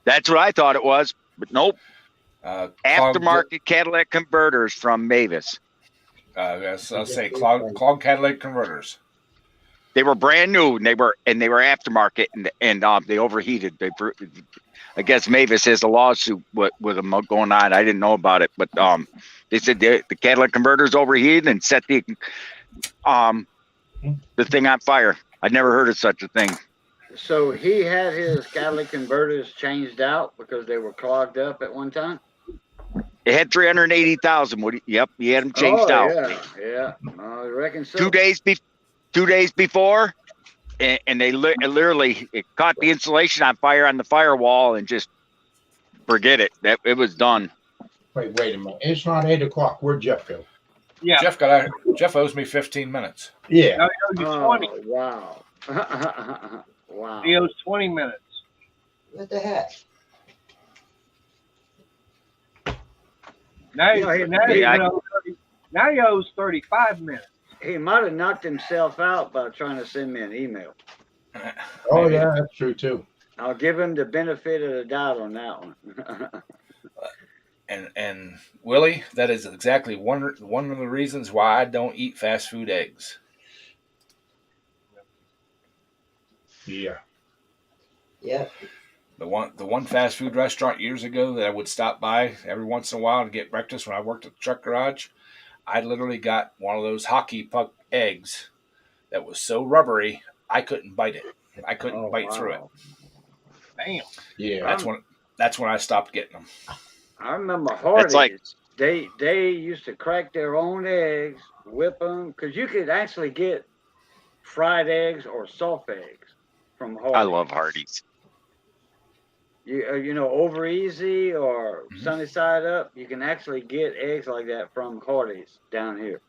That's what I thought it was, but nope. Clogged- Aftermarket catalytic converters from Mavis. I'll say clogged catalytic converters. They were brand new, and they were aftermarket, and they overheated. I guess Mavis has a lawsuit with them going on. I didn't know about it, but they said the catalytic converters overheated and set the thing on fire. I'd never heard of such a thing. So he had his catalytic converters changed out because they were clogged up at one time. It had 380,000. Yep, he had them changed out. Yeah. I reckon so. 2 days before, and they literally it caught the insulation on fire on the firewall, and just forget it. It was done. Wait a minute. It's not 8 o'clock. Where'd Jeff go? Yeah. Jeff owes me 15 minutes. Yeah. Now he owes you 20. Wow. Wow. He owes 20 minutes. What the heck? Now Yeah, he owes 35 minutes. He might have knocked himself out by trying to send me an email. Oh, Maybe. yeah, that's true, too. I'll give him the benefit of the doubt on that one. And Willie, that is exactly one of the reasons why I don't eat fast food eggs. Yeah. Yep. The one fast food restaurant years ago that I would stop by every once in a while to get breakfast when I worked at the truck garage, I literally got one of those hockey puck eggs that was so rubbery I couldn't bite it. I couldn't bite through it. Damn. Yeah. That's when I stopped getting them. I remember Hardee's. It's like- they used to crack their own eggs, whip them, because you could actually get fried eggs or soft eggs from Hardee's. I love Hardee's. You know, Over Easy or Sunny Side Up, you can actually get eggs like that from Hardee's down here.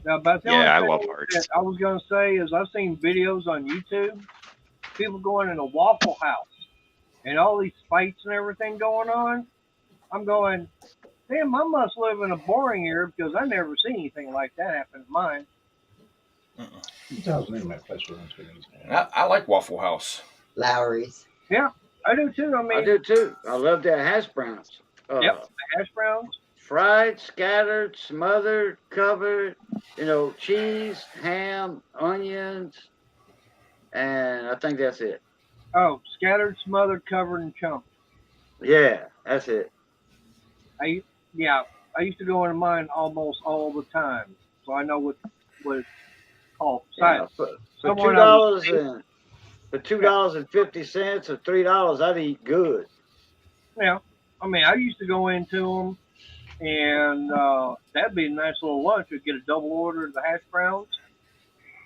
Now, but the Yeah, I only love thing Hardee's. that I was going to say is I've seen videos on YouTube, people going in a Waffle House, and all these fights and everything going on. I'm going, damn, I must live in a boring area because I never see anything like that happen in mine. I like Waffle House. Lowry's. Yeah, I do too. I mean, I do too. I love their hash browns. Yep, the hash browns. Fried, scattered, smothered, covered, cheese, ham, onions, and I think that's it. Oh, scattered, smothered, covered, and chunked. Yeah, that's it. I used to go into mine almost all the time, so I know what it's called. Yeah, for $2.50 or $3, I'd eat good. Yeah, I mean, I used to go into them, and that'd be a nice little lunch. We'd get a double order of the hash browns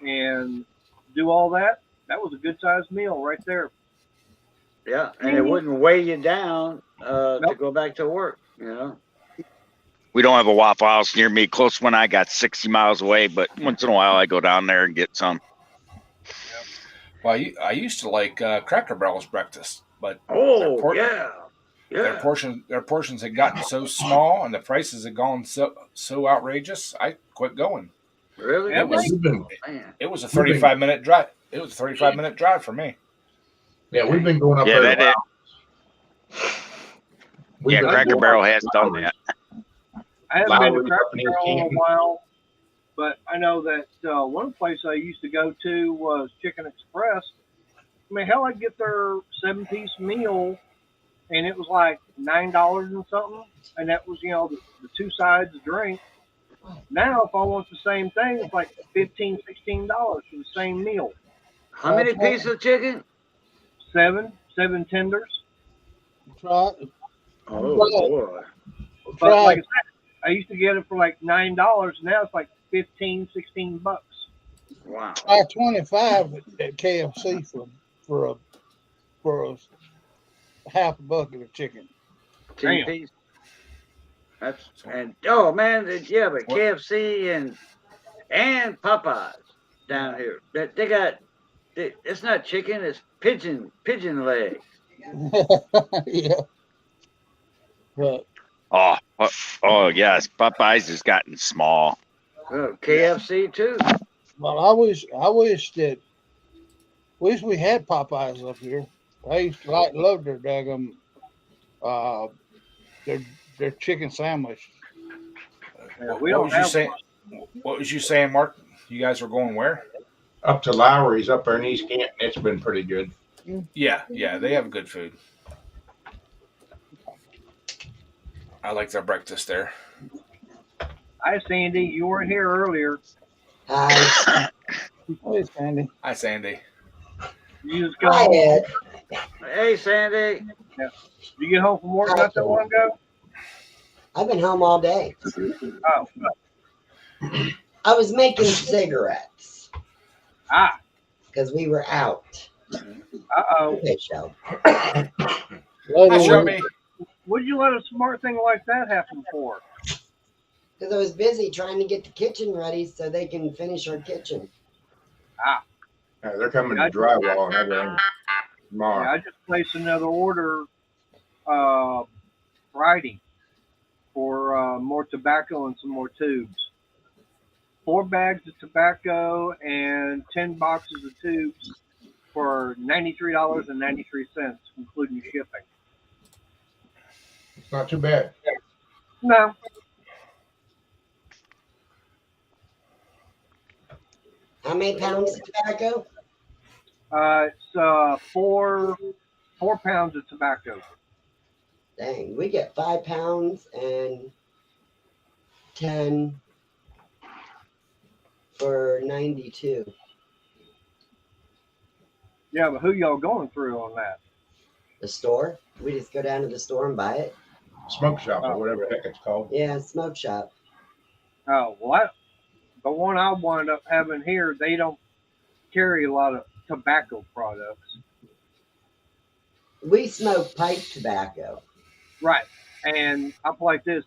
and do all that. That was a good sized meal right there. Yeah, and it wouldn't weigh you down to go back to work, We don't have a Waffle House near me. Close one I got 60 miles away, but once in a while I go down there and get some. Well, I used to like Cracker Barrel's breakfast, but their portions had gotten so small and the prices had gone so outrageous. I quit going. Really? It was a 35-minute drive. It was a 35-minute drive for me. Yeah, we've been going up there. Cracker Barrel has done that. I haven't been to Cracker Barrel in a while, but I know that one place I used to go to was Chicken Express. I mean, hell, I'd get their 7-piece meal, and it was like $9 and something, and that was, the 2 sides of drink. Now, if I want the same thing, it's like $15, $16 for the same meal. How many pieces of chicken? 7 tenders. Try. Oh, boy. But like I said, I used to get it for like $9. Now it's like $15, $16. Wow. Try 25 at KFC for a half a bucket of chicken. 10 pieces. But KFC and Popeyes down here. They got. It's not chicken. It's pigeon legs. Yeah. But Yes, Popeyes has gotten small. KFC too. Well, I wish we had Popeyes up here. I used to love their daggum their chicken sandwich. Yeah, What, we what don't was you have saying? What was you saying, Mark? You guys were going where? Up to Lowry's up there in East Canton. It's been pretty good. Yeah, they have good food. I like their breakfast there. Hi, Sandy. You weren't here earlier. Hi. Hey, Sandy. Hi, Sandy. You just go Hi, home. Ed. Hey, Sandy. You get home from work Hi, not that Sandy. long ago? I've been home all day. Oh. I was making cigarettes Ah. because we were out. Uh-oh. Okay, show. Hi, Later. Shelby. Would you let a smart thing like that happen for? Because I was busy trying to get the kitchen ready so they can finish our kitchen. Yeah, they're coming to drywall and everything tomorrow. Yeah, I just placed another order Friday for more tobacco and some more tubes. 4 bags of tobacco and 10 boxes of tubes for $93.93, including shipping. It's not too bad. No. How many pounds of tobacco? It's 4 pounds of tobacco. Dang, we get 5 pounds and 10 for 92. Yeah, but who y'all going through on that? The store. We just go down to the store and buy it. Smoke shop or whatever the heck it's called. Yeah, smoke shop. Oh, well, the one I wound up having here, they don't carry a lot of tobacco products. We smoke pipe tobacco. Right. And up like this,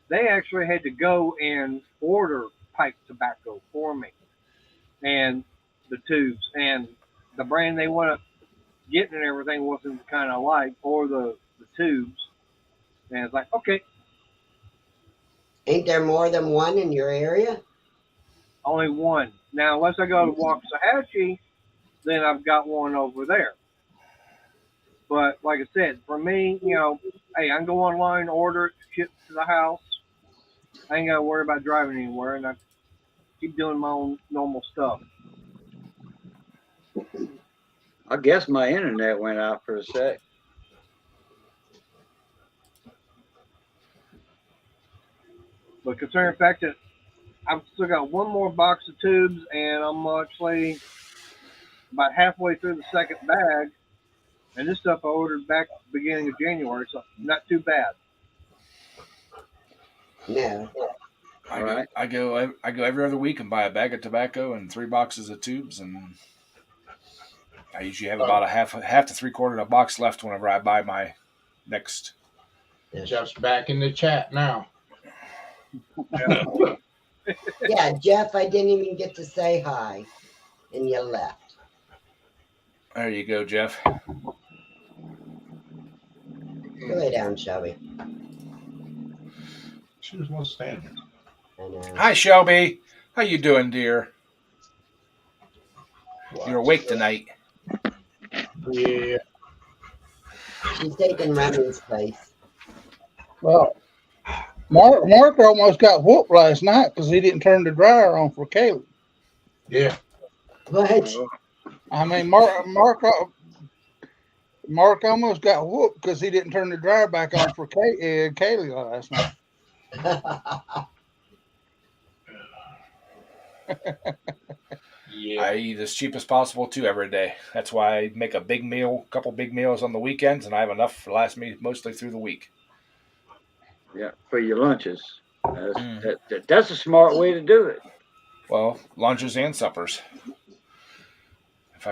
they actually had to go and order pipe tobacco for me and the tubes. And the brand they went up getting and everything wasn't the kind I like, or the tubes. And it's like, okay, Ain't there more than one in your area? only one. Now, unless I go to Waxahachie, then I've got one over there. But like I said, for me, you know, hey, I can go online, order it, ship to the house. I ain't got to worry about driving anywhere, and I keep doing my own normal stuff. I guess my internet went out for a sec. But considering the fact that I've still got one more box of tubes, and I'm actually about halfway through the second bag, and this stuff I ordered back beginning of January, so not too bad. No. I go every other week and buy a bag of tobacco and 3 boxes of tubes, and I usually have about a half to 3/4 of a box left whenever I buy my next. Jeff's back in the chat now. Yeah, Jeff, I didn't even get to say hi, and you left. There you go, Jeff. Go lay down, Shelby. She just wants to stand here. I know. Hi, Shelby. How you doing, dear? You're awake tonight. Yeah. She's taking Remy's place. Well, Mark almost got whooped last night because he didn't turn the dryer on for Kaylee. Yeah. What? I mean, Mark almost got whooped because he didn't turn the dryer back on for Kaylee last night. Yeah. I eat as cheap as possible too every day. That's why I make a big meal, couple big meals on the weekends, and I have enough to last me mostly through the week. Yeah, for your lunches. That's a smart way to do it. Well, lunches and suppers. If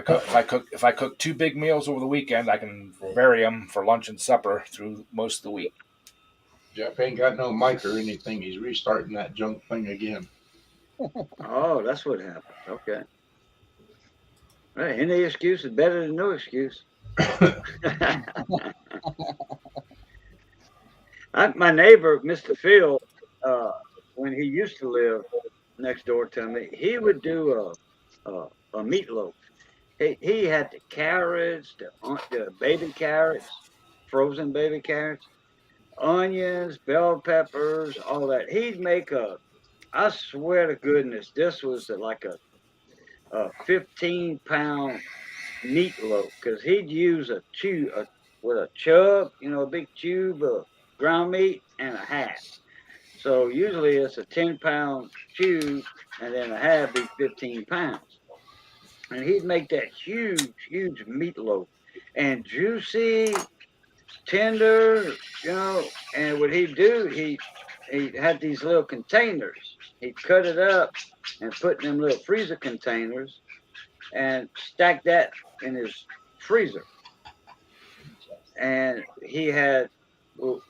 I cook 2 big meals over the weekend, I can vary them for lunch and supper through most of the week. Jeff ain't got no mic or anything. He's restarting that junk thing again. Oh, that's what happened. Okay. Well, any excuse is better than no excuse. My neighbor, Mr. Phil, when he used to live next door to me, he would do a meatloaf. He had the carrots, the baby carrots, frozen baby carrots, onions, bell peppers, all that. He'd make I swear to goodness, this was like a 15-pound meatloaf because he'd use with a chub, a big tube of ground meat and a half. So usually it's a 10-pound tube and then a half be 15 pounds. And he'd make that huge, huge meatloaf and juicy, tender, and what he'd do, he had these little containers. He'd cut it up and put in them little freezer containers and stack that in his freezer. And he had,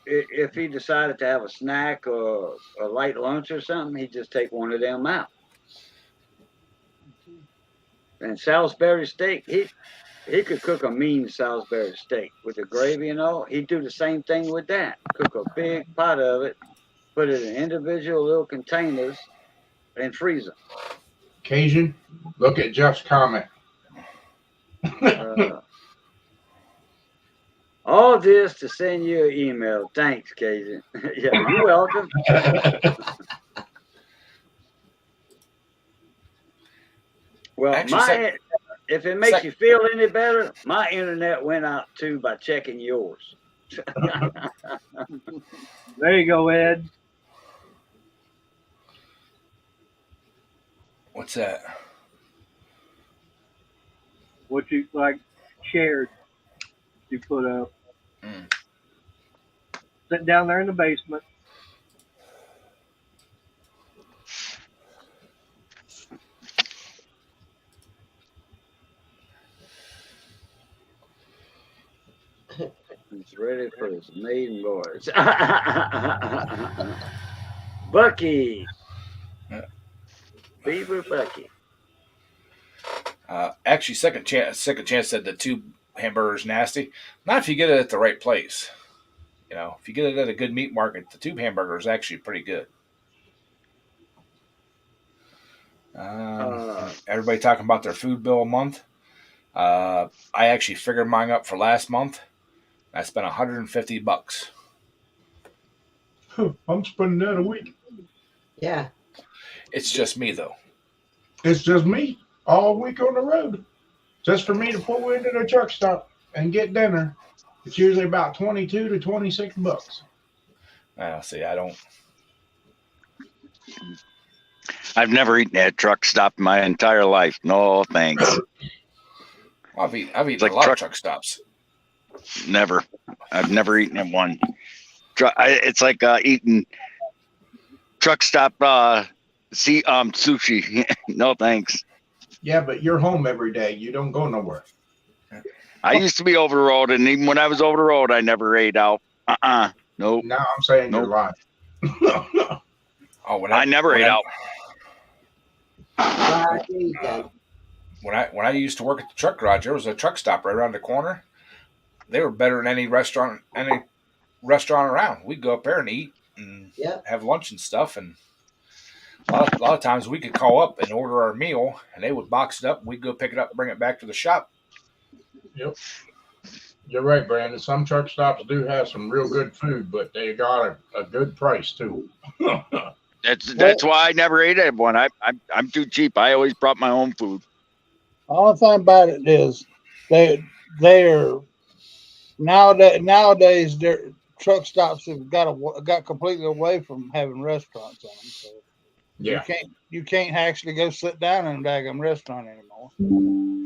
if he decided to have a snack or a light lunch or something, he'd just take one of them out. And Salisbury steak, he could cook a mean Salisbury steak with the gravy and all. He'd do the same thing with that. Cook a big pot of it, put it in individual little containers, and freeze them. Cajun, look at Jeff's comment. All this to send you an email. Thanks, Cajun. Yeah, you're welcome. Well, Actually, if it makes you feel any better, my internet went out too by checking yours. There you go, Ed. What's that? What you shared, you put up. Sit down there in the basement. He's ready for his maiden voice. Bucky. Beaver Bucky. Actually, second chance said the tube hamburger is nasty. Not if you get it at the right place. If you get it at a good meat market, the tube hamburger is actually pretty good. Everybody talking about their food bill a month. I actually figured mine up for last month. I spent $150. I'm spending that a week. Yeah. It's just me though. It's just me all week on the road. Just for me to pull into the truck stop and get dinner. It's usually about $22 to $26. See, I don't. I've never eaten at a truck stop in my entire life. No thanks. I've eaten a lot of truck stops. Never. I've never eaten at one. It's like eating truck stop sushi. No thanks. Yeah, but you're home every day. You don't go nowhere. I used to be over the road, and even when I was over the road, I never ate out. Nope. Now I'm saying you're lying. I never ate out. When I used to work at the truck garage, there was a truck stop right around the corner. They were better than any restaurant around. We'd go up there and eat and have lunch and stuff. And a lot of times we could call up and order our meal, and they would box it up. And we'd go pick it up and bring it back to the shop. Yep. You're right, Brandon. Some truck stops do have some real good food, but they got a good price too. That's why I never ate at one. I'm too cheap. I always brought my own food. The only thing about it is they're nowadays their truck stops have got completely away from having restaurants on them. So yeah, you can't actually go sit down in a daggum restaurant anymore.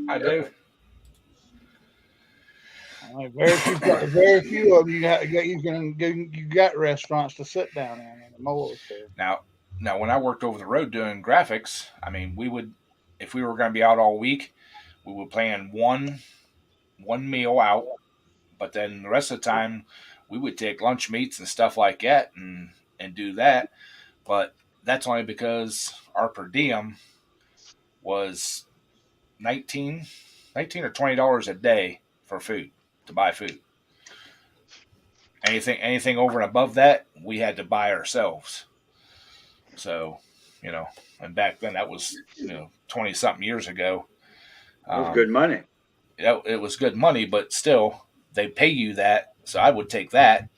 I do. Very few of you got restaurants to sit down in anymore. So. Now, when I worked over the road doing graphics, I mean, we would, if we were going to be out all week, we would plan one meal out, but then the rest of the time we would take lunch meats and stuff like that and do that. But that's only because our per diem was $19 or $20 a day for food, to buy food. Anything over and above that, we had to buy ourselves. So, and back then that was, 20 something years ago. It was good money. It was good money, but still they pay you that. So I would take that,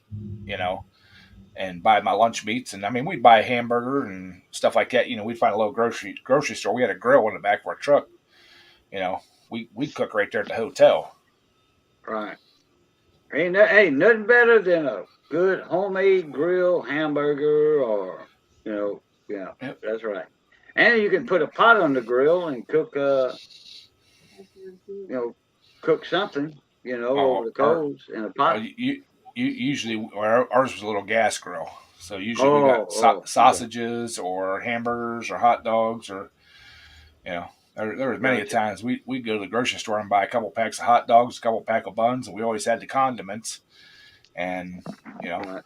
and buy my lunch meats. And I mean, we'd buy a hamburger and stuff like that. You know, we'd find a little grocery store. We had a grill in the back of our truck. You know, we'd cook right there at the hotel. Right. Ain't nothing better than a good homemade grill hamburger, or yeah, Yep. that's right. And you can put a pot on the grill and cook cook something, over the coals in a pot. You usually ours was a little gas grill, so usually we got sausages or hamburgers or hot dogs, or there was many times we'd go to the grocery store and buy a couple packs of hot dogs, a couple pack of buns, and we always had the condiments. And Right.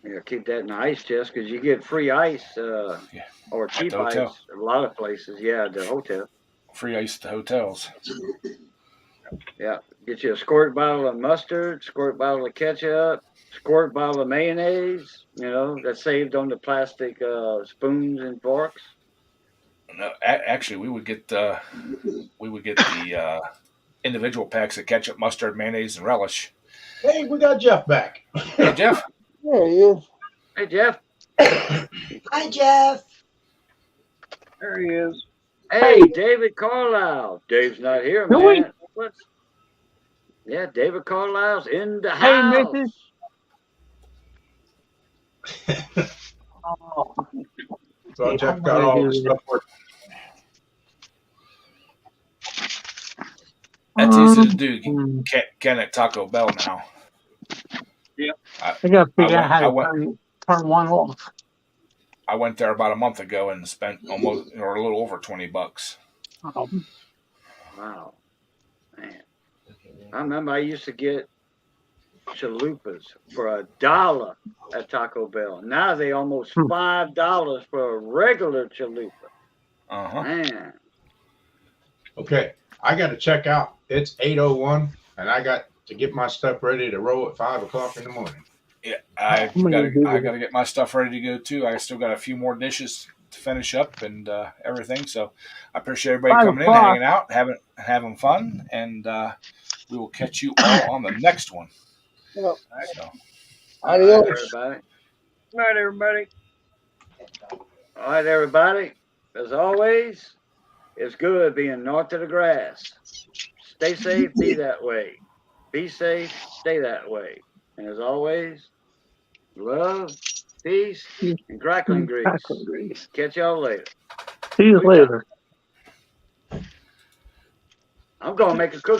Yeah, keep that in the ice chest because you get free ice or cheap ice at a lot of places. Yeah, the hotel. Free ice at the hotels. Yeah, get you a squirt bottle of mustard, squirt bottle of ketchup, squirt bottle of mayonnaise. That's saved on the plastic spoons and forks. No, actually, we would get the individual packs of ketchup, mustard, mayonnaise, and relish. Hey, we got Jeff back. Hey, Jeff. There he is. Hey, Jeff. Hi, Jeff. There he is. Hey, David Carlisle. Dave's not here, No, man. wait. Yeah, David Carlisle's in the Hey, house. Mrs. Oh, So Jeff got all the stuff working. That's easy to do. Can at Taco Bell now. I gotta figure out how to went- turn one off. I went there about a month ago and spent almost or a little over $20. Oh, Wow. Man. I remember I used to get chalupas for $1 at Taco Bell. Now they almost $5 for a regular chalupa. Man. Okay, I got to check out. It's 8:01, and I got to get my stuff ready to roll at 5 o'clock in the morning. Yeah, I gotta get my stuff ready to go too. I still got a few more dishes to finish up and everything. So I appreciate everybody coming in, hanging out, having fun, and we will catch you all on the next one. Yep. So, Adios. Everybody. Good night, everybody. All right, everybody. As always, it's good being north of the grass. Stay safe, be that way. Be safe, stay that way. And as always, love, peace, and crackling grease. Catch y'all later. see you later. I'm going to make a cookie.